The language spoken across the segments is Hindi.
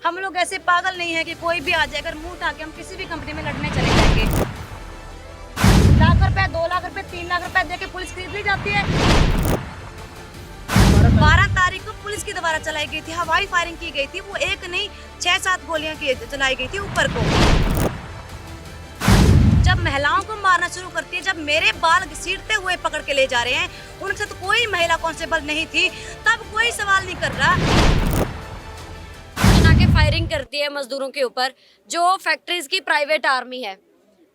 हम लोग ऐसे पागल नहीं है कि कोई भी आ जाए अगर मुंह उठा के हम किसी भी कंपनी में लड़ने चले जाएंगे। लाख रुपए, 2 लाख रुपए, 3 लाख रुपए दे के पुलिस खरीद ली जाती है। 12 तारीख को पुलिस की दोबारा चलाई गई थी, हवाई फायरिंग की गई थी। वो एक नहीं 6-7 गोलियां चलाई गई थी ऊपर को। जब महिलाओं को मारना शुरू करती है, जब मेरे बाल घसीटते हुए पकड़ के ले जा रहे हैं, उनके साथ कोई महिला कांस्टेबल नहीं थी, तब कोई सवाल नहीं कर रहा। के फायरिंग करती है मजदूरों के ऊपर, जो फैक्ट्रीज की प्राइवेट आर्मी है।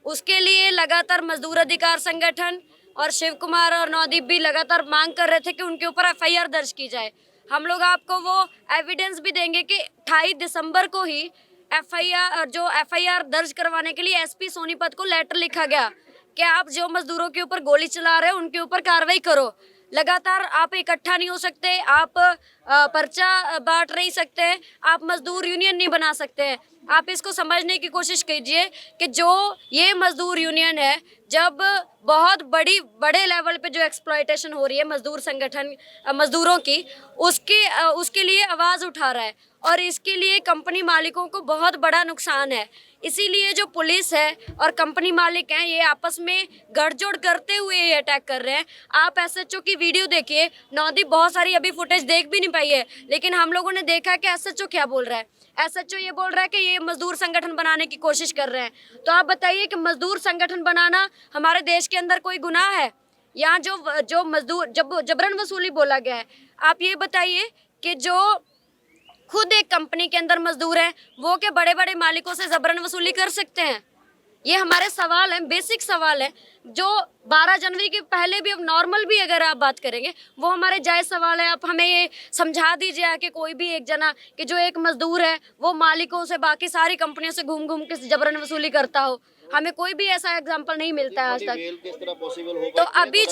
उसके लिए लगातार मजदूर अधिकार संगठन और शिव कुमार और नवदीप भी लगातार मांग कर रहे थे कि उनके ऊपर एफआईआर दर्ज की जाए। हम लोग आपको वो एविडेंस भी देंगे कि 28 दिसंबर को ही एफआईआर दर्ज करवाने के लिए एसपी सोनीपत को लेटर लिखा गया कि आप जो मजदूरों के ऊपर गोली चला रहे हो उनके ऊपर कार्रवाई करो। लगातार आप इकट्ठा नहीं हो सकते, आप पर्चा बांट नहीं सकते, आप मजदूर यूनियन नहीं बना सकते। आप इसको समझने की कोशिश कीजिए कि जो ये मजदूर यूनियन है, जब बहुत बड़े लेवल पे जो एक्सप्लॉयटेशन हो रही है मजदूर संगठन मजदूरों की, उसके लिए आवाज़ उठा रहा है और इसके लिए कंपनी मालिकों को बहुत बड़ा नुकसान है। इसीलिए जो पुलिस है और कंपनी मालिक हैं, ये आपस में गठजोड़ करते हुए ये अटैक कर रहे हैं। आप एसएचओ की वीडियो देखिए, नवदीप बहुत सारी अभी फुटेज देख भी नहीं पाई है, लेकिन हम लोगों ने देखा कि एसएचओ क्या बोल रहा है। एसएचओ ये बोल रहा है कि ये मजदूर संगठन बनाने की कोशिश कर रहे हैं। तो आप बताइए कि मजदूर संगठन बनाना हमारे देश के अंदर कोई गुनाह है? यहाँ जो मजदूर जबरन वसूली बोला गया है, आप ये बताइए कि जो खुद एक कंपनी के अंदर मजदूर हैं, वो के बड़े बड़े मालिकों से जबरन वसूली कर सकते हैं? ये हमारे सवाल हैं, बेसिक सवाल है, जो 12 जनवरी के पहले भी, अब नॉर्मल भी अगर आप बात करेंगे, वो हमारे जायज़ सवाल है। आप हमें ये समझा दीजिए कि कोई भी एक जना कि जो एक मजदूर है वो मालिकों से, बाकी सारी कंपनियों से घूम घूम के जबरन वसूली करता हो। हमें कोई भी ऐसा एग्जाम्पल नहीं मिलता है आज तक। तो अभी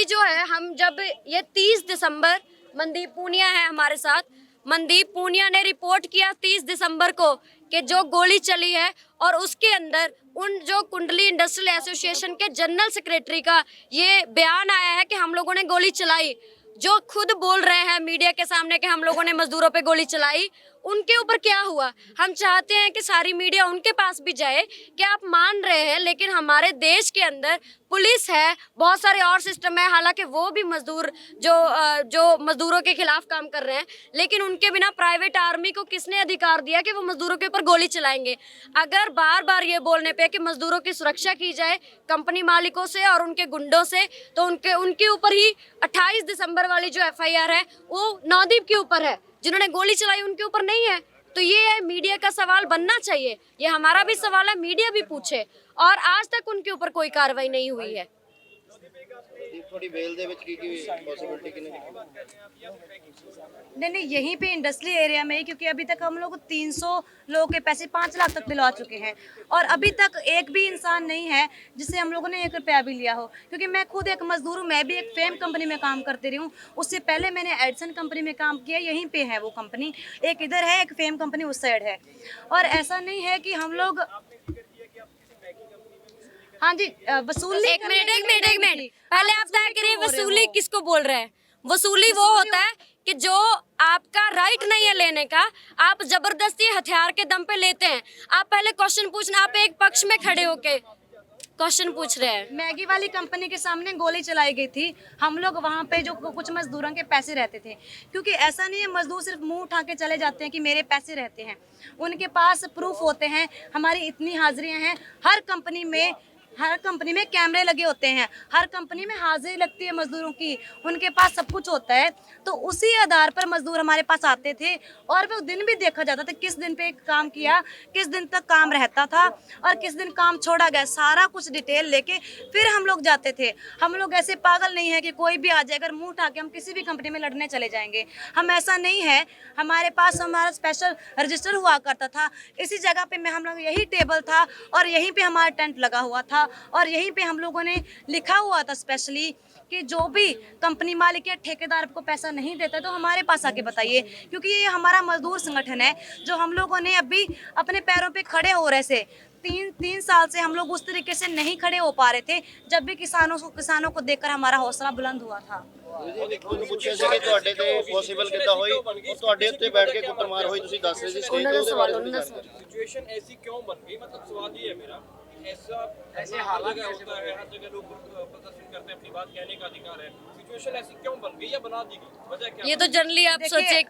जो है हम जब ये 30 दिसंबर मनदीप पूनिया है हमारे साथ, मनदीप पूनिया ने रिपोर्ट किया 30 दिसंबर को कि जो गोली चली है, और उसके अंदर उन जो कुंडली इंडस्ट्रियल एसोसिएशन के जनरल सेक्रेटरी का ये बयान आया है कि हम लोगों ने गोली चलाई। जो खुद बोल रहे हैं मीडिया के सामने कि हम लोगों ने मजदूरों पे गोली चलाई, उनके ऊपर क्या हुआ? हम चाहते हैं कि सारी मीडिया उनके पास भी जाए कि आप मान रहे हैं, लेकिन हमारे देश के अंदर पुलिस है, बहुत सारे और सिस्टम है, हालांकि वो भी मजदूर जो मजदूरों के खिलाफ काम कर रहे हैं, लेकिन उनके बिना प्राइवेट आर्मी को किसने अधिकार दिया कि वो मजदूरों के ऊपर गोली चलाएंगे? अगर बार बार ये बोलने पे कि मजदूरों की सुरक्षा की जाए कंपनी मालिकों से और उनके गुंडों से, तो उनके ऊपर ही 28 दिसंबर वाली जो एफआईआर है वो नवदीप के ऊपर है, जिन्होंने गोली चलाई उनके ऊपर नहीं है। तो ये मीडिया का सवाल बनना चाहिए, ये हमारा भी सवाल है, मीडिया भी पूछे, और आज तक उनके ऊपर कोई कार्रवाई नहीं हुई है। नहीं, यहीं पे इंडस्ट्रियल एरिया में ही, क्योंकि अभी तक हम लोग 300 लोगों के पैसे 5 लाख तक दिलवा चुके हैं, और अभी तक एक भी इंसान नहीं है जिससे हम लोगों ने 1 रुपया भी लिया हो। क्योंकि मैं खुद एक मजदूर हूँ, मैं भी एक फेम कंपनी में काम करती रही हूँ। उससे पहले मैंने एडिसन कंपनी में काम किया, यहीं पे है वो कंपनी, एक इधर है, एक फेम कंपनी उस साइड है। और ऐसा नहीं है कि हम लोग, हाँ जी, वसूली एक मिनट पहले आप तय करिए, वसूली किसको बोल रहे हैं? वसूली वो होता है कि जो आपका राइट नहीं है लेने का, आप जबरदस्ती हथियार के दम पे लेते हैं। आप पहले क्वेश्चन पूछना, आप एक पक्ष में खड़े होके क्वेश्चन पूछ रहे हैं। मैगी वाली कंपनी के सामने गोली चलाई गई थी, हम लोग वहाँ पे जो कुछ मजदूरों के पैसे रहते थे, क्योंकि ऐसा नहीं है मजदूर सिर्फ मुंह उठा के चले जाते हैं कि मेरे पैसे रहते हैं, उनके पास प्रूफ होते हैं, हमारी इतनी हाजिरियाँ हैं। हर कंपनी में कैमरे लगे होते हैं, हर कंपनी में हाजिरी लगती है मजदूरों की, उनके पास सब कुछ होता है। तो उसी आधार पर मजदूर हमारे पास आते थे, और वो दिन भी देखा जाता था किस दिन पे काम किया, किस दिन तक काम रहता था और किस दिन काम छोड़ा गया, सारा कुछ डिटेल लेके फिर हम लोग जाते थे। हम लोग ऐसे पागल नहीं है कि कोई भी आ जाए अगर मुंह उठा के हम किसी भी कंपनी में लड़ने चले जाएंगे, हम ऐसा नहीं है। हमारे पास हमारा स्पेशल रजिस्टर हुआ करता था, इसी जगह पे हम लोग, यही टेबल था और यहीं पे हमारा टेंट लगा हुआ था, और यहीं पे हम लोगों ने लिखा हुआ था स्पेशली कि जो भी कंपनी मालिक या ठेकेदार को पैसा नहीं देता तो हमारे पास आके बताइए, क्योंकि ये हमारा मजदूर संगठन है जो हम लोगों ने अभी अपने पैरों पे खड़े हो रहे से तीन साल से हम लोग उस तरीके से नहीं खड़े हो पा रहे थे, जब भी किसानों को देखकर हमारा हौसला बुलंद हुआ था। ਤੁਹਾਨੂੰ ਪੁੱਛਿਆ ਸੀ ਕਿ ਤੁਹਾਡੇ ਤੇ ਪੋਸੀਬਲ ਕਿੱਦਾਂ ਹੋਈ ਔਰ ਤੁਹਾਡੇ ਉੱਤੇ ਬੈਠ ਕੇ ਕੁੱਟਮਾਰ ਹੋਈ, ਤੁਸੀਂ ਦੱਸ ਰਹੇ ਸੀ ਸਟੇਜ ਤੇ, ਉਹਦੇ ਬਾਰੇ ਥੋੜੀ ਜਾਣਕਾਰੀ। सिचुएशन ऐसी क्यों बन गई, मतलब सवाल ये है मेरा कि ऐसे हालात होता है, हर जगह लोग प्रदर्शन करते हैं, अपनी बात कहने का अधिकार है, सिचुएशन ऐसी क्यों बन गई या बना दी गई, वजह क्या? ये तो जनरली आप सोचे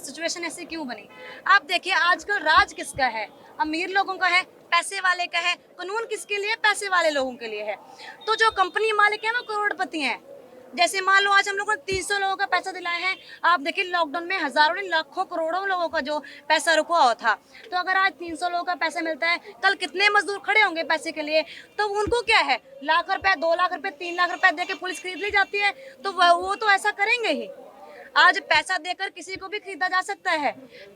सिचुएशन ऐसी क्यों बनी? आप देखिए आजकल राज किसका है? अमीर लोगों का है, पैसे वाले का है। कानून किसके लिए? पैसे वाले लोगों के लिए है। तो जो कंपनी मालिक है वो करोड़पति हैं। जैसे मान लो आज हम लोगों ने 300 लोगों का पैसा दिलाया है, आप देखिए लॉकडाउन में हजारों नहीं लाखों करोड़ों लोगों का जो पैसा रुका हुआ था, तो अगर आज 300 लोगों का पैसा मिलता है, कल कितने मजदूर खड़े होंगे पैसे के लिए? तो उनको क्या है, लाख रुपए, 2 लाख रुपए, 3 लाख रुपए दे के पुलिस खरीद ली जाती है, तो वो तो ऐसा करेंगे ही। आज पैसा देकर किसी को भी खरीदा जा सकता है,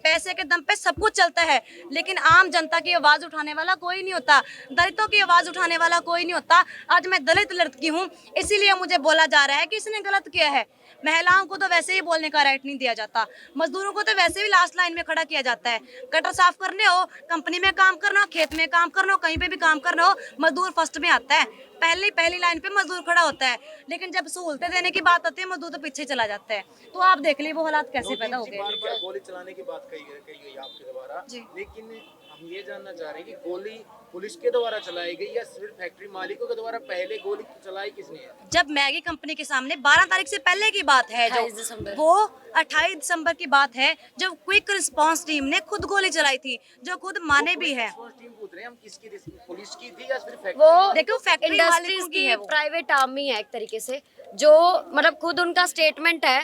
पैसे के दम पे सब कुछ चलता है, लेकिन आम जनता की आवाज उठाने वाला कोई नहीं होता, दलितों की आवाज उठाने वाला कोई नहीं होता। आज मैं दलित लड़की हूँ, इसीलिए मुझे बोला जा रहा है कि इसने गलत किया है। महिलाओं को तो वैसे ही बोलने का राइट नहीं दिया जाता, मजदूरों को तो वैसे भी लास्ट लाइन में खड़ा किया जाता है। गटर साफ करने हो, कंपनी में काम करना हो, खेत में काम करना हो, कहीं पे भी काम करना हो, मजदूर फर्स्ट में आता है, पहली लाइन पे मजदूर खड़ा होता है। लेकिन जब सहूलतें देने की बात आती है, मजदूर तो पीछे चला जाता है। तो आप देख लीजिए वो हालात कैसे पैदा हो गए। बार गोली चलाने की बात कही गई आपके द्वारा, लेकिन हम ये जानना चाह रहे हैं कि गोली पुलिस के द्वारा चलाई गई या सिर्फ फैक्ट्री मालिकों के द्वारा पहले गोली चलाई किसने है? जब मैगी कंपनी के सामने 12 तारीख से पहले की बात है, 28 दिसंबर। वो 28 दिसंबर की बात है, जब क्विक रिस्पांस टीम ने खुद गोली चलाई थी, जो खुद माने भी है। टीम पूछ रहे हैं हम किसकी थी, पुलिस की थी या सिर्फ वो फैक्ट्री? देखो फैक्ट्री इंडस्ट्रीज मालिकों की की है वो। प्राइवेट आर्मी है एक तरीके से, जो मतलब खुद उनका स्टेटमेंट है।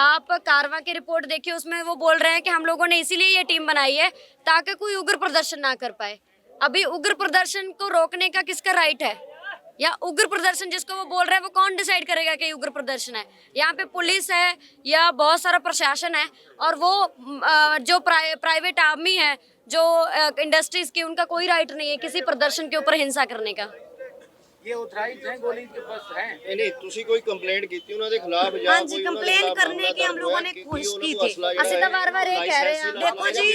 आप कारवा की रिपोर्ट देखिए, उसमें वो बोल रहे हैं कि हम लोगों ने इसीलिए ये टीम बनाई है ताकि कोई उग्र प्रदर्शन ना कर पाए। अभी उग्र प्रदर्शन को रोकने का किसका राइट है? या उग्र प्रदर्शन जिसको वो बोल रहे हैं वो कौन डिसाइड करेगा कि उग्र प्रदर्शन है? यहाँ पे पुलिस है या बहुत सारा प्रशासन है, और वो जो प्राइवेट आर्मी है, जो इंडस्ट्रीज की, उनका कोई राइट नहीं है किसी प्रदर्शन के ऊपर हिंसा करने का। ये ऑथराइज्ड है गोली के पास है? नहीं ਤੁਸੀਂ ਕੋਈ ਕੰਪਲੇਂਟ ਕੀਤੀ ਉਹਨਾਂ ਦੇ ਖਿਲਾਫ ਜਾਂ हाँ जी, ਕੋਈ ਉਹਨਾਂ ਦੇ कंप्लेन ਖਿਲਾਫ करने मामला की हम दर्ज लोगों होया ने कि कोशिश ਉਹਨਾਂ की ਨੂੰ थी। ਅਸਲਾ ਜਿਹੜਾ ਅਸੀਂ ਤਾਂ ਬਾਰ-ਬਾਰ ਇਹ ਕਹਿ ਰਹੇ ਹਾਂ। देखो जी,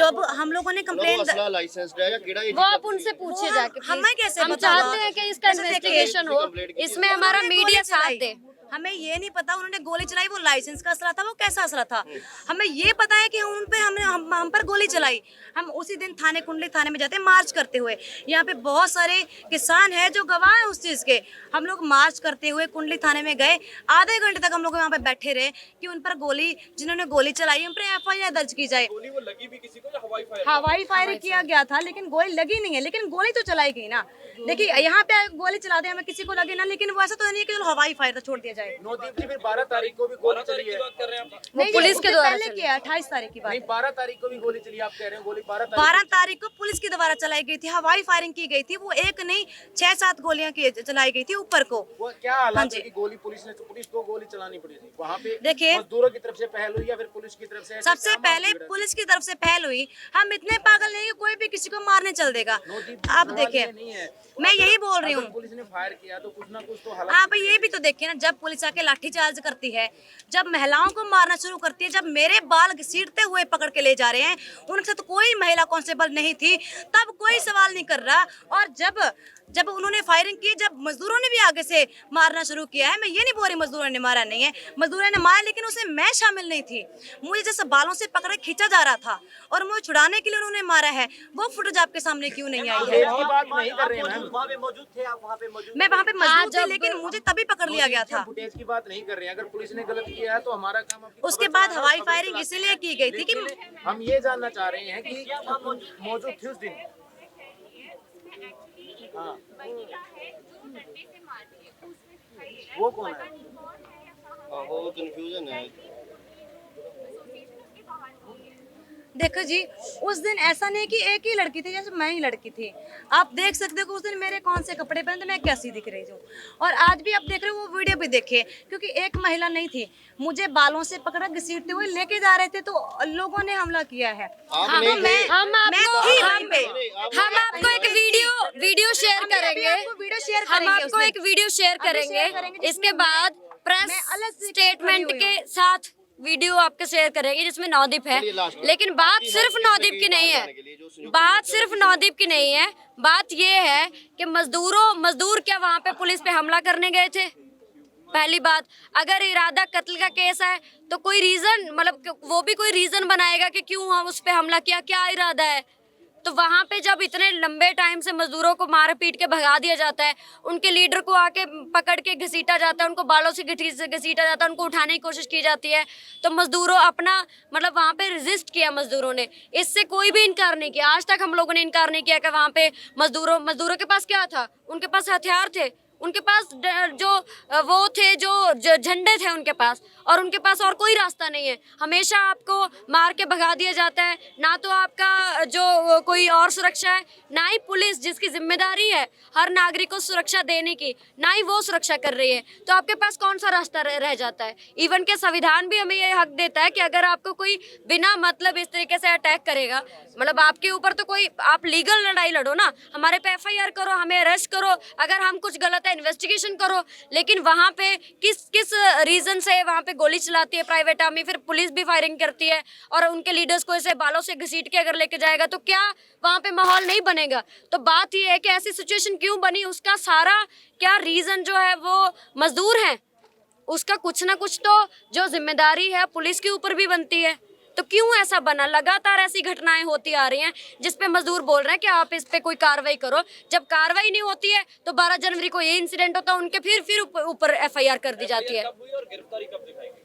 जब हम लोगों ने कंप्लेन, ਅਸਲਾ ਲਾਇਸੈਂਸਡ है या ਕਿਹੜਾ ਇਹ वो आप उनसे पूछिए जाके please। हमें कैसे हम पता चाहते होगा? हैं कि इसका जैसे देखिए, इन्वेस्टिगेशन हो, इसमें हमारा उन्होंने मीडिया गोली साथ चलाई। दे। हमें ये नहीं पता उन्होंने गोली चलाई वो लाइसेंस का असला था, वो कैसा असला था। हमें ये पता है कि उन पे हम पर गोली चलाई। हम उसी दिन कुंडली थाने में जाते मार्च करते हुए, यहाँ पे बहुत सारे किसान हैं जो गवाह हैं उस चीज़ के। हम लोग मार्च करते हुए कुंडली थाने में गए, आधे घंटे तक हम लोग वहाँ पे बैठे रहे कि उन पर गोली, जिन्होंने गोली चलाई उन पर FIR दर्ज की जाए। गोली वो लगी भी किसी को या हवाई फायर? हवाई फायर किया गया था, लेकिन गोली लगी नहीं है, लेकिन गोली तो चलाई गई ना। देखिए यहाँ पे गोली चला दे, हमें किसी को लगे ना, लेकिन वो ऐसा तो नहीं है कि चलो हवाई फायर तो छोड़ दिया जाए। नौदीप जी, फिर 12 तारीख को भी गोली 12 चली तारीख की है? बात कर रहे हैं आप? नहीं, पुलिस उससे के द्वारा पहले चली। किया, 28 तारीख की बात नहीं, है। 12 तारीख को भी गोली चली, आप कह रहे हैं गोली 12 12 तारीख को पुलिस के द्वारा चलाई गई थी, हवाई फायरिंग की गई थी। वो एक नहीं 6-7 गोलियां चलाई गई थी ऊपर को। वो क्या हाँ हालात जी। है कि गोली पुलिस को गोली चलानी पड़ी थी वहाँ पे? देखिए, मजदूरों की तरफ से पहल हुई या फिर पुलिस की तरफ से? ऐसा सबसे क्या पहले मामला बिगड़ा? पुलिस की तरफ से पहल हुई। हम इतने पागल नहीं कि कोई भी किसी को मारने चल देगा। नौदीप जी, आप सवाल देखिए, ये नहीं है। मैं यही बोल रही अगर हूँ। पुलिस ने फायर किया तो कुछ ना कुछ तो हालात आप ये भी तो देखिए ना, जब पुलिस आके लाठीचार्ज करती है, जब महिलाओं को मारना शुरू करती है, जब मेरे बाल घसीटते हुए पकड़ के ले जा रहे हैं, उनके साथ कोई महिला कांस्टेबल नहीं थी, तब कोई सवाल नहीं कर रहा। और जब उन्होंने फायरिंग की, जब मजदूरों ने भी आगे से मारना शुरू किया है, मैं ये नहीं बोल रही मजदूरों ने मारा नहीं है, मजदूरों ने मारा, लेकिन उसमें मैं शामिल नहीं थी। मुझे जैसे बालों से पकड़ के खींचा जा रहा था और मुझे छुड़ाने के लिए उन्होंने मारा है। वो फुटेज आपके सामने क्यों नहीं आई है? की बात नहीं कर रहे हैं मैम। वहाँ पे मौजूद थे आप? वहाँ पे मौजूद मैं वहाँ पे मजबूत थी, जब- लेकिन मुझे तभी पकड़ लिया गया था। फुटेज की बात नहीं कर रहे हैं। अगर पुलिस ने गलत किया है तो हमारा काम आपकी उसके खबर बाद चलाना, हवाई खबर फायरिंग चलाना। इसीलिए की गई थी कि लेकिन हम ये जानना चाह रहे हैं कि मौजूद थी उस दिन। हाँ, वो कौन है? आहो कंफ्यूजन है। देखो जी, उस दिन ऐसा नहीं कि एक ही लड़की थी, जैसे मैं ही लड़की थी। आप देख सकते हो कि उस दिन मेरे कौन से कपड़े पहने थे, मैं कैसी दिख रही हूँ। और आज भी आप देख रहे हो, वो वीडियो भी देखिए, क्योंकि एक महिला नहीं थी, मुझे बालों से पकड़ा घसीटते हुए लेके जा रहे थे, तो लोगों ने हमला किया है। आप तो नहीं मैं थे? हम मैं आपको थी हम वहीं पे। हम आपको एक वीडियो शेयर हम अभी करेंगे। आपको वीडियो शेयर हम करेंगे आपको उस एक वीडियो शेयर अभी शेयर करेंगे। करेंगे, जिसमें इसके बाद मैं प्रेस अलग से स्टेटमेंट खड़ी हुई के हूँ। साथ वीडियो आपके शेयर करेंगे जिसमें नौदीप है, चलिए last में। लेकिन बात आपकी सिर्फ हेल्प नौदीप की की नहीं बात करने के लिए है, जो संयुक्त बात मोर्चा सिर्फ नौदीप की नहीं है, बात ये है कि मजदूर क्या वहां पे पुलिस पे हमला करने गए थे? पहली बात, अगर इरादा कत्ल का केस है तो कोई रीजन, मतलब वो भी कोई रीजन बनाएगा कि क्यों हम उस पे हमला किया, क्या इरादा है। तो वहां पे जब इतने लंबे टाइम से मजदूरों को मार पीट के भगा दिया जाता है, उनके लीडर को आके पकड़ के घसीटा जाता है, उनको बालों से घसीटा जाता है, उनको उठाने की कोशिश की जाती है, तो मजदूरों अपना मतलब वहां पे रेजिस्ट किया मजदूरों ने, इससे कोई भी इनकार नहीं किया। आज तक हम लोगों ने इनकार नहीं किया कि वहां पे मजदूरों के पास क्या था, उनके पास हथियार थे, उनके पास जो वो थे, जो झंडे थे उनके पास, और उनके पास और कोई रास्ता नहीं है। हमेशा आपको मार के भगा दिया जाता है, ना तो आपका जो कोई और सुरक्षा है, ना ही पुलिस जिसकी जिम्मेदारी है हर नागरिक को सुरक्षा देने की, ना ही वो सुरक्षा कर रही है, तो आपके पास कौन सा रास्ता रह जाता है। इवन के संविधान भी हमें ये हक देता है कि अगर आपको कोई बिना मतलब इस तरीके से अटैक करेगा, मतलब आपके ऊपर, तो कोई आप लीगल लड़ाई लड़ो ना, हमारे पे FIR करो, हमें अरेस्ट करो, अगर हम कुछ गलत है इन्वेस्टिगेशन करो। लेकिन वहां पे किस रीजन से वहां पे गोली चलाती है प्राइवेट आर्मी, फिर पुलिस भी फायरिंग करती है और उनके लीडर्स को ऐसे बालों से घसीट के अगर लेके जाएगा तो क्या वहां पे माहौल नहीं बनेगा। तो बात ये है कि ऐसी सिचुएशन क्यों बनी, उसका सारा क्या रीजन जो है वो मजदूर हैं, उसका कुछ ना कुछ तो जो जिम्मेदारी है पुलिस के ऊपर भी बनती है। तो क्यों ऐसा बना? लगातार ऐसी घटनाएं होती आ रही हैं जिस पे मजदूर बोल रहे हैं कि आप इस पे कोई कार्रवाई करो। जब कार्रवाई नहीं होती है तो 12 जनवरी को ये इंसिडेंट होता है, उनके फिर ऊपर FIR कर दी जाती है। कब हुई और गिरफ्तारी कब दिखाई गई?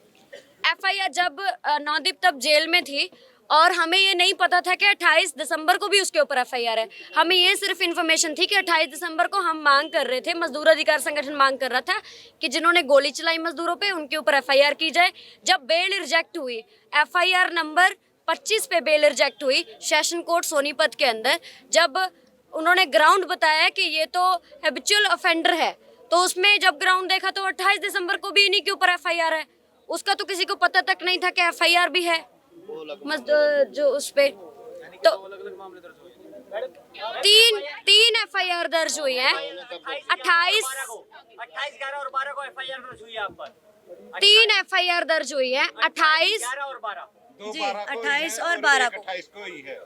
FIR जब नौदीप तब जेल में थी और हमें ये नहीं पता था कि 28 दिसंबर को भी उसके ऊपर FIR है। हमें ये सिर्फ इन्फॉर्मेशन थी कि 28 दिसंबर को हम मांग कर रहे थे, मजदूर अधिकार संगठन मांग कर रहा था कि जिन्होंने गोली चलाई मजदूरों पे उनके ऊपर FIR की जाए। जब बेल रिजेक्ट हुई, FIR नंबर 25 पे बेल रिजेक्ट हुई सेशन कोर्ट सोनीपत के अंदर, जब उन्होंने ग्राउंड बताया कि ये तो हैबिचुअल ऑफेंडर है, तो उसमें जब ग्राउंड देखा तो 28 दिसंबर को भी इन्हीं के ऊपर FIR है। उसका तो किसी को पता तक नहीं था कि FIR भी है जो उस पे। तो तीन FIR दर्ज हुई है। 28 11 और 12 को FIR दर्ज हुई है आप पर। 3 FIR दर्ज हुई है। 28 11 और 12 जी 28 और 12 को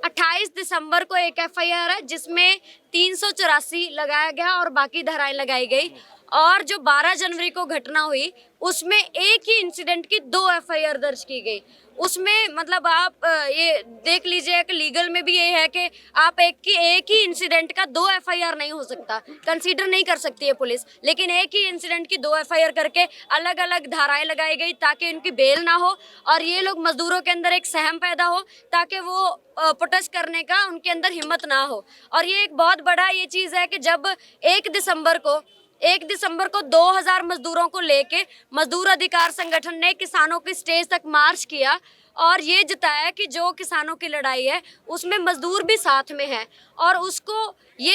28 दिसंबर को एक FIR है जिसमें 384 लगाया गया और बाकी धाराएं लगाई गई। और जो 12 जनवरी को घटना हुई उसमें एक ही इंसिडेंट की 2 FIR दर्ज की गई। उसमें मतलब आप ये देख लीजिए कि लीगल में भी ये है कि आप एक ही इंसिडेंट का 2 FIR नहीं हो सकता, कंसीडर नहीं कर सकती है पुलिस, लेकिन एक ही इंसिडेंट की 2 FIR करके अलग अलग धाराएं लगाई गई ताकि उनकी बेल ना हो और ये लोग मजदूरों के अंदर एक सहम पैदा हो ताकि वो प्रोटेस्ट करने का उनके अंदर हिम्मत ना हो। और ये एक बहुत बड़ा ये चीज़ है कि जब 1 दिसंबर को 2000 मजदूरों को लेके मजदूर अधिकार संगठन ने किसानों की स्टेज तक मार्च किया और ये जताया कि जो किसानों की लड़ाई है उसमें मजदूर भी साथ में है और उसको ये